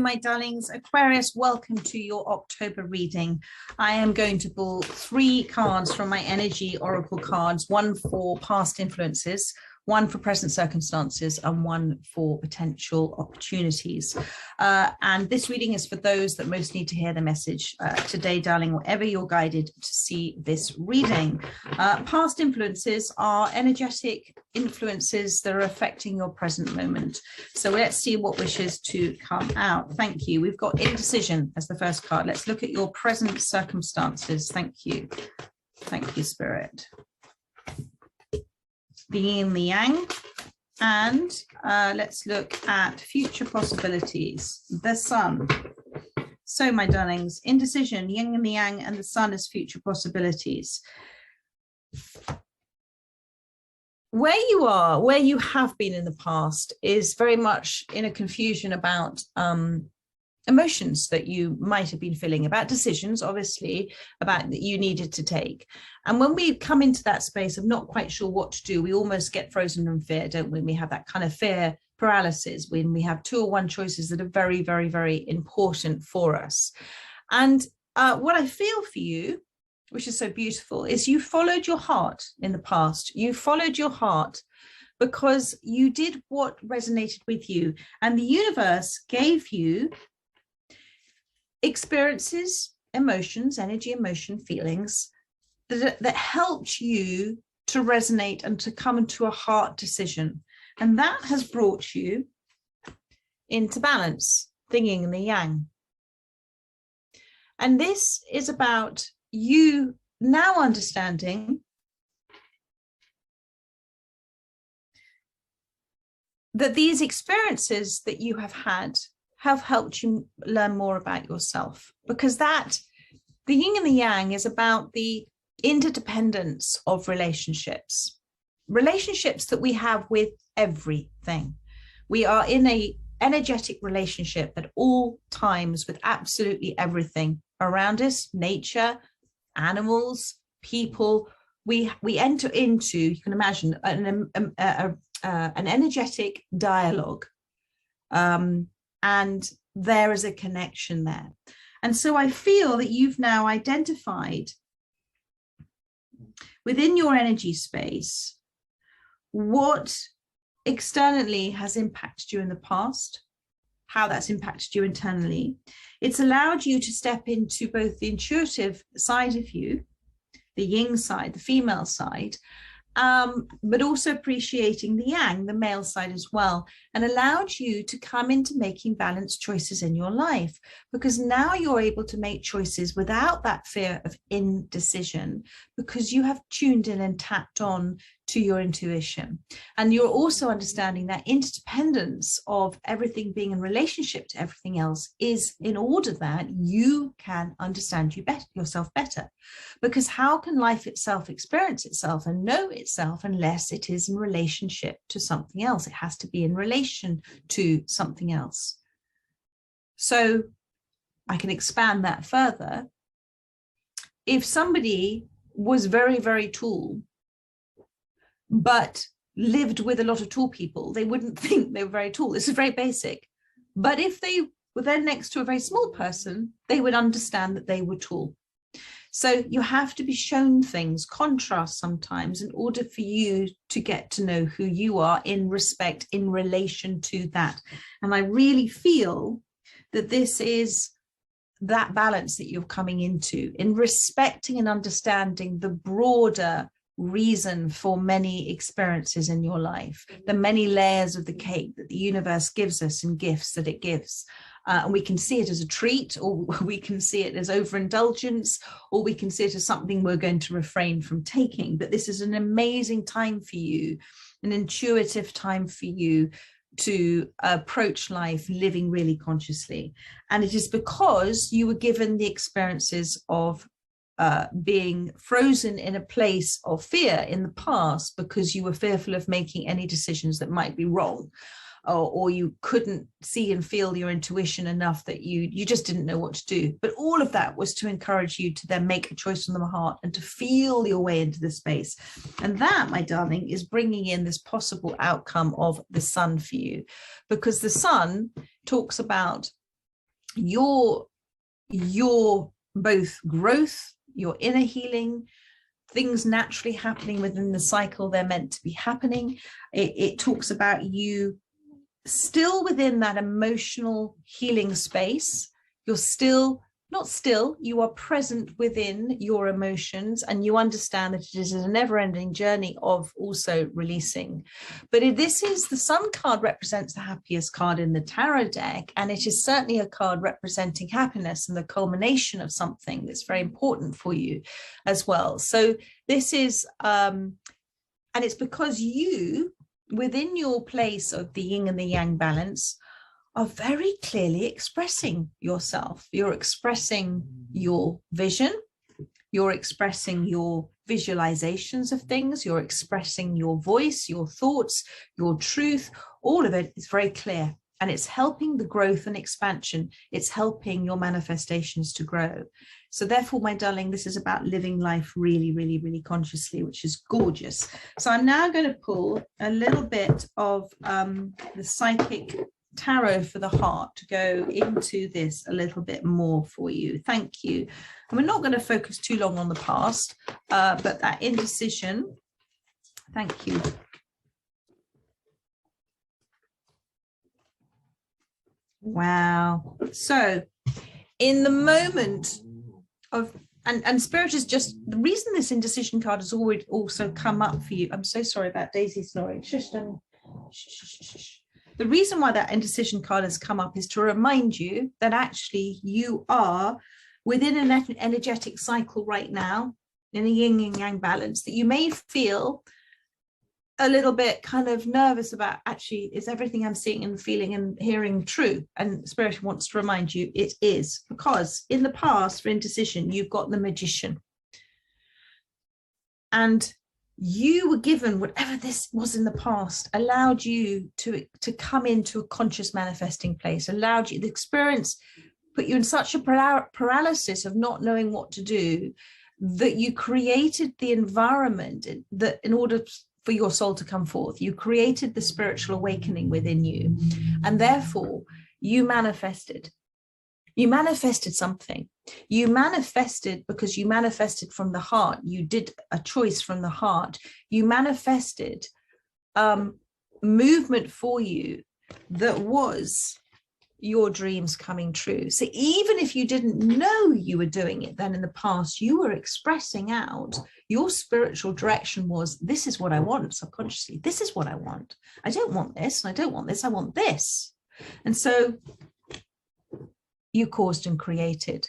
my darlings. Aquarius, welcome to your October reading. I am going to pull 3 cards from my energy oracle cards, 1 for past influences, 1 for present circumstances, and 1 for potential opportunities. And this reading is for those that most need to hear the message today, darling, wherever you're guided to see this reading. Past influences are energetic influences that are affecting your present moment. So let's see what wishes to come out. Thank you. We've got indecision as the first card. Let's look at your present circumstances. Thank you. Thank you, Spirit. Being in the yang, and let's look at future possibilities. The sun. So my darlings, indecision, yin and the yang, and the sun as future possibilities. Where you are, where you have been in the past, is very much in a confusion about emotions that you might have been feeling, about decisions, obviously, about that you needed to take. And when we come into that space of not quite sure what to do, we almost get frozen in fear, don't we? We have that kind of fear paralysis when we have 2 or 1 choices that are very, very, very important for us. And what I feel for you, which is so beautiful, is you followed your heart in the past. You followed your heart because you did what resonated with you, and the universe gave you experiences, emotions, energy, emotion, feelings that helped you to resonate and to come into a heart decision. And that has brought you into balance, the yin and the yang. And this is about you now understanding that these experiences that you have had have helped you learn more about yourself, because that the yin and the yang is about the interdependence of relationships that we have with everything. We are in a energetic relationship at all times with absolutely everything around us, nature, animals, people. We enter into, you can imagine, an energetic dialogue. And there is a connection there. And so I feel that you've now identified within your energy space what externally has impacted you in the past, how that's impacted you internally. It's allowed you to step into both the intuitive side of you, the yin side, the female side, but also appreciating the yang, the male side as well, and allowed you to come into making balanced choices in your life, because now you're able to make choices without that fear of indecision, because you have tuned in and tapped on to your intuition. And you're also understanding that interdependence of everything being in relationship to everything else is in order that you can understand yourself better. Because how can life itself experience itself and know itself unless it is in relationship to something else? It has to be in relation to something else. So I can expand that further. If somebody was very, very tall, but lived with a lot of tall people, they wouldn't think they were very tall. This is very basic. But if they were then next to a very small person, they would understand that they were tall. So you have to be shown things, contrast sometimes, in order for you to get to know who you are in respect, in relation to that. And I really feel that this is that balance that you're coming into, in respecting and understanding the broader reason for many experiences in your life, the many layers of the cake that the universe gives us and gifts that it gives. And we can see it as a treat, or we can see it as overindulgence, or we can see it as something we're going to refrain from taking. But this is an amazing time for you, an intuitive time for you to approach life living really consciously. And it is because you were given the experiences of being frozen in a place of fear in the past, because you were fearful of making any decisions that might be wrong, or you couldn't see and feel your intuition enough that you just didn't know what to do. But all of that was to encourage you to then make a choice from the heart and to feel your way into the space. And that, my darling, is bringing in this possible outcome of the sun for you, because the sun talks about your both growth, your inner healing, things naturally happening within the cycle they're meant to be happening. It talks about you still within that emotional healing space. You're still, not still, you are present within your emotions, and you understand that it is a never-ending journey of also releasing. But this is, the Sun card represents the happiest card in the tarot deck, and it is certainly a card representing happiness and the culmination of something that's very important for you as well. So this is, and it's because you, within your place of the yin and the yang balance, are very clearly expressing yourself. You're expressing your vision, you're expressing your visualizations of things, you're expressing your voice, your thoughts, your truth. All of it is very clear, and it's helping the growth and expansion. It's helping your manifestations to grow. So therefore, my darling, this is about living life really, really, really consciously, which is gorgeous. So I'm now going to pull a little bit of the psychic tarot for the heart to go into this a little bit more for you. Thank you. And we're not going to focus too long on the past, but that indecision. Thank you. Wow. So in the moment of, and Spirit is just, the reason this indecision card has already also come up for you. I'm so sorry about Daisy snoring. Shush, darling. Shh, shh, shh, shh. The reason why that indecision card has come up is to remind you that actually you are within an energetic cycle right now, in a yin and yang balance, that you may feel a little bit kind of nervous about, actually, is everything I'm seeing and feeling and hearing true? And Spirit wants to remind you it is, because in the past for indecision, you've got the Magician. And you were given whatever this was in the past, allowed you to come into a conscious manifesting place, allowed you, the experience put you in such a paralysis of not knowing what to do, that you created the environment that in order for your soul to come forth, you created the spiritual awakening within you. And therefore you manifested something. You manifested because you manifested from the heart. You did a choice from the heart. You manifested movement for you that was your dreams coming true. So even if you didn't know you were doing it then in the past, you were expressing out your spiritual direction was, this is what I want subconsciously. This is what I want. I don't want this, and I don't want this. I want this. And so you caused and created.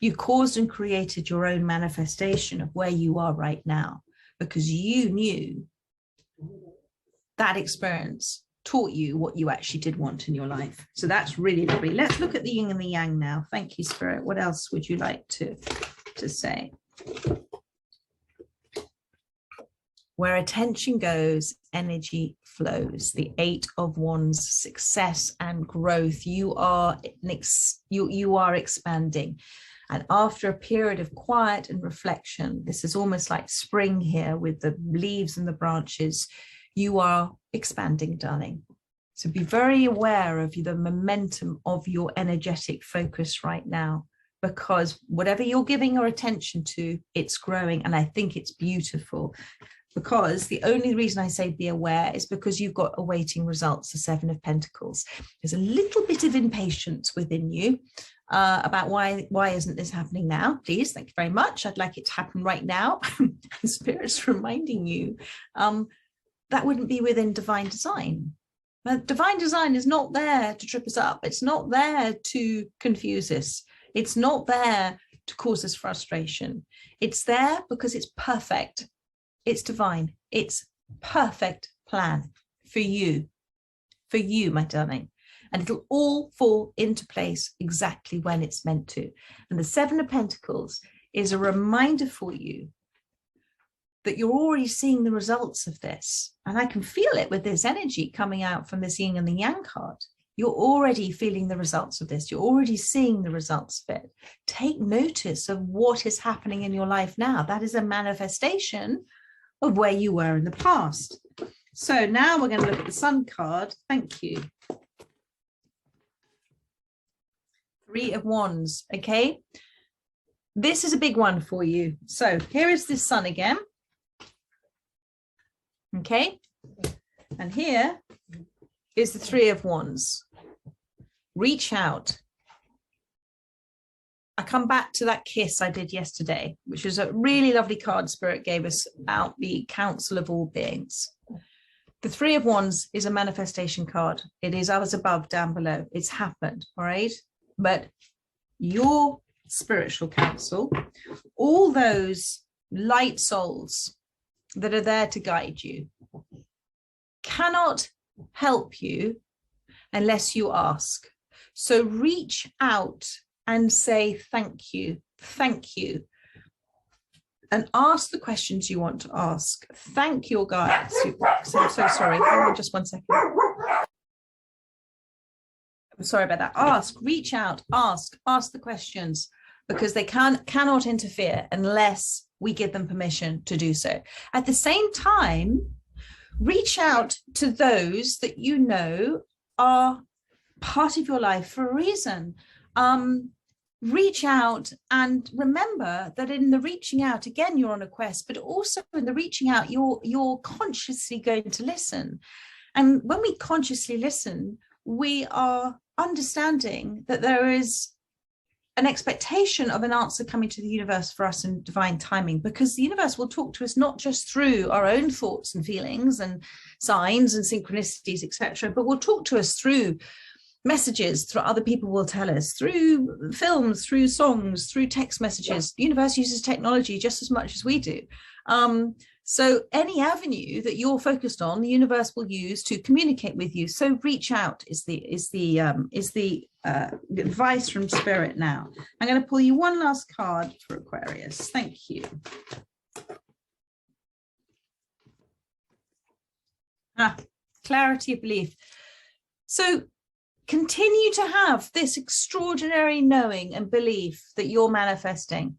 You caused and created your own manifestation of where you are right now, because you knew that experience taught you what you actually did want in your life. So that's really lovely. Let's look at the yin and the yang now. Thank you, Spirit. What else would you like to say? Where attention goes, energy flows. The 8 of Wands, success and growth. You are expanding. And after a period of quiet and reflection, this is almost like spring here with the leaves and the branches, you are expanding, darling. So be very aware of the momentum of your energetic focus right now, because whatever you're giving your attention to, it's growing. And I think it's beautiful. Because the only reason I say be aware is because you've got awaiting results, the 7 of Pentacles. There's a little bit of impatience within you about why isn't this happening now? Please, thank you very much. I'd like it to happen right now. Spirit's reminding you that wouldn't be within divine design. Divine design is not there to trip us up. It's not there to confuse us. It's not there to cause us frustration. It's there because it's perfect. It's divine. It's perfect plan for you, my darling. And it'll all fall into place exactly when it's meant to. And the 7 of Pentacles is a reminder for you that you're already seeing the results of this. And I can feel it with this energy coming out from this yin and the yang card. You're already feeling the results of this. You're already seeing the results of it. Take notice of what is happening in your life now. That is a manifestation of where you were in the past. So now we're going to look at the Sun card. Thank you. Three of Wands. Okay. This is a big one for you. So here is this sun again. Okay. And here is the Three of Wands. Reach out. I come back to that kiss I did yesterday, which was a really lovely card Spirit gave us out the Council of All Beings. The Three of Wands is a manifestation card. It is others above, down below. It's happened, all right? But your spiritual council, all those light souls that are there to guide you, cannot help you unless you ask. So reach out and say thank you, and ask the questions you want to ask. Thank your guides. I'm so sorry. Hold on just 1 second. I'm sorry about that. Ask, reach out, ask the questions, because they cannot interfere unless we give them permission to do so. At the same time, reach out to those that you know are part of your life for a reason. Reach out and remember that in the reaching out, again, you're on a quest, but also in the reaching out, you're consciously going to listen. And when we consciously listen, we are understanding that there is an expectation of an answer coming to the universe for us in divine timing, because the universe will talk to us not just through our own thoughts and feelings and signs and synchronicities, etc., but will talk to us through messages, through other people will tell us, through films, through songs, through text messages. The universe uses technology just as much as we do. So any avenue that you're focused on, the universe will use to communicate with you. So reach out is the advice from Spirit. Now I'm going to pull you one last card for Aquarius. Thank you. Clarity of belief. So continue to have this extraordinary knowing and belief that you're manifesting.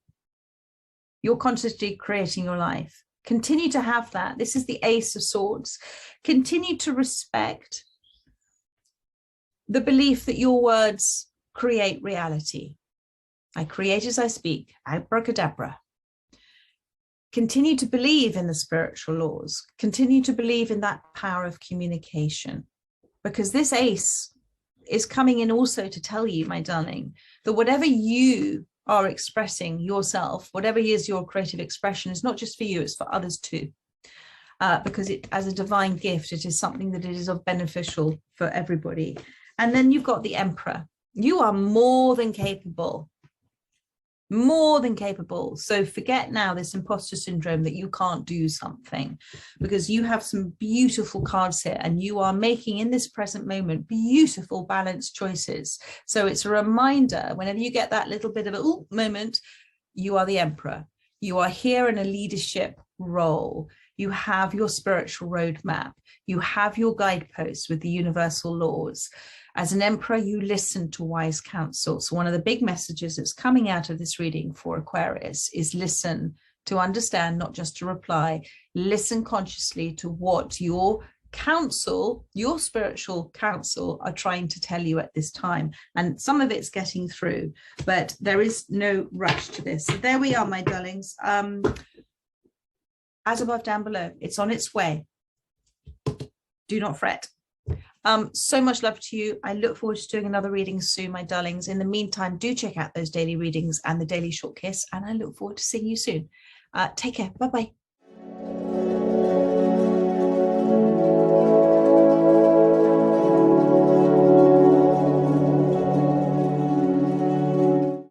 You're consciously creating your life. Continue to have that. This is the Ace of Swords. Continue to respect the belief that your words create reality. I create as I speak. Abracadabra. Continue to believe in the spiritual laws. Continue to believe in that power of communication, because this Ace is coming in also to tell you, my darling, that whatever you are expressing yourself, whatever is your creative expression, is not just for you, it's for others too. Because it, as a divine gift, it is something that it is of beneficial for everybody. And then you've got the Emperor. You are more than capable. More than capable. So forget now this imposter syndrome that you can't do something, because you have some beautiful cards here and you are making in this present moment beautiful balanced choices. So it's a reminder, whenever you get that little bit of a moment, you are the Emperor. You are here in a leadership role. You have your spiritual roadmap. You have your guideposts with the universal laws. As an Emperor, you listen to wise counsel. So one of the big messages that's coming out of this reading for Aquarius is listen to understand, not just to reply. Listen consciously to what your counsel, your spiritual counsel, are trying to tell you at this time. And some of it's getting through, but there is no rush to this. So there we are, my darlings. As above, down below. It's on its way. Do not fret. So much love to you. I look forward to doing another reading soon, my darlings. In the meantime, do check out those daily readings and the daily short kiss, and I look forward to seeing you soon. Take care. Bye-bye.